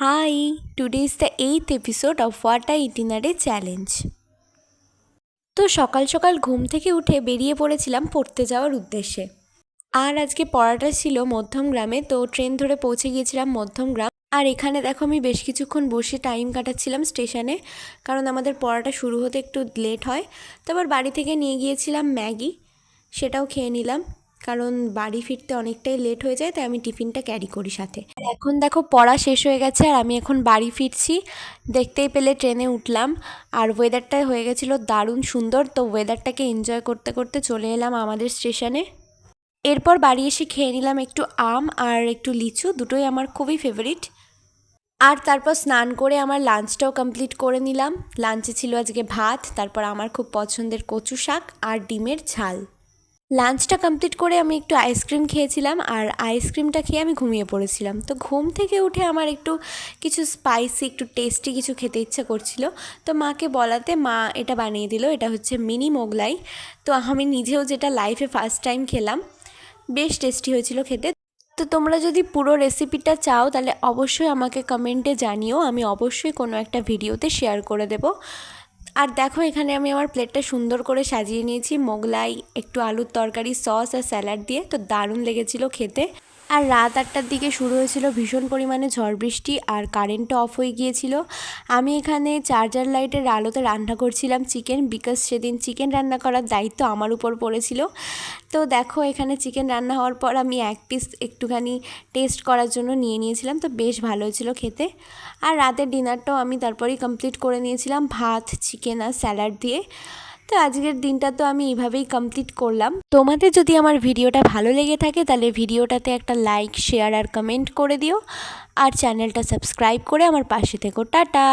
Hi, today is the 8th episode of What a Itinerary Challenge. তো সকাল সকাল ঘুম থেকে উঠে বেরিয়ে পড়েছিলাম পড়তে যাওয়ার উদ্দেশ্যে। আর আজকে পড়াটা ছিল মধ্যমগ্রামে, তো ট্রেন ধরে পৌঁছে গিয়েছিলাম মধ্যমগ্রাম। আর এখানে দেখো আমি বেশ কিছুক্ষণ বসে টাইম কাটাচ্ছিলাম স্টেশনে, কারণ আমাদের পড়াটা শুরু হতে একটু লেট হয়। তারপর বাড়ি থেকে নিয়ে গিয়েছিলাম ম্যাগি, সেটাও খেয়ে নিলাম, কারণ বাড়ি ফিরতে অনেকটাই লেট হয়ে যায়, তাই আমি টিফিনটা ক্যারি করি সাথে। এখন দেখো পড়া শেষ হয়ে গেছে আর আমি এখন বাড়ি ফিরছি। দেখতেই পেলে ট্রেনে উঠলাম আর ওয়েদারটা হয়ে গেছিলো দারুণ সুন্দর, তো ওয়েদারটাকে এনজয় করতে করতে চলে এলাম আমাদের স্টেশনে। এরপর বাড়ি এসে খেয়ে নিলাম একটু আম আর একটু লিচু, দুটোই আমার খুবই ফেভারিট। আর তারপর স্নান করে আমার লাঞ্চটাও কমপ্লিট করে নিলাম। লাঞ্চে ছিল আজকে ভাত, তারপর আমার খুব পছন্দের কচু শাক আর ডিমের ঝাল। লাঞ্চটা কমপ্লিট করে আমি একটু আইসক্রিম খেয়েছিলাম আর আইসক্রিমটা খেয়ে আমি ঘুমিয়ে পড়েছিলাম। তো ঘুম থেকে উঠে আমার একটু কিছু স্পাইসি, একটু টেস্টি কিছু খেতে ইচ্ছা করছিল, তো মাকে বলাতে মা এটা বানিয়ে দিল। এটা হচ্ছে মিনি মোগলাই। তো আমি নিজেও যেটা লাইফে ফার্স্ট টাইম খেলাম, বেশ টেস্টি হয়েছিল খেতে। তো তোমরা যদি পুরো রেসিপিটা চাও তাহলে অবশ্যই আমাকে কমেন্টে জানিও, আমি অবশ্যই কোনো একটা ভিডিওতে শেয়ার করে দেব। আর দেখো এখানে আমি আমার প্লেটটা সুন্দর করে সাজিয়ে নিয়েছি মোগলাই, একটু আলুর তরকারি, সস আর স্যালাড দিয়ে, তো দারুণ লেগেছিল খেতে। আর রাত 8টার দিকে শুরু হয়েছিল ভীষণ পরিমাণে ঝড় বৃষ্টি আর কারেন্টটা অফ হয়ে গিয়েছিল। আমি এখানে চার্জার লাইটের আলোতে রান্না করছিলাম চিকেন, বিকজ সেদিন চিকেন রান্না করার দায়িত্ব আমার উপর পড়েছিল। তো দেখো এখানে চিকেন রান্না হওয়ার পর আমি এক পিস একটুখানি টেস্ট করার জন্য নিয়ে নিয়েছিলাম, তো বেশ ভালো হয়েছিল খেতে। আর রাতের ডিনারটাও আমি তারপরেই কমপ্লিট করে নিয়েছিলাম, ভাত, চিকেন আর স্যালাড দিয়ে। তো আজকের দিনটা তো আমি এইভাবেই কমপ্লিট করলাম। তোমাদের যদি আমার ভিডিওটা ভালো লেগে থাকে তাহলে ভিডিওটাতে একটা লাইক, শেয়ার আর কমেন্ট করে দিও, আর চ্যানেলটা সাবস্ক্রাইব করে আমার পাশে থেকো। টাটা।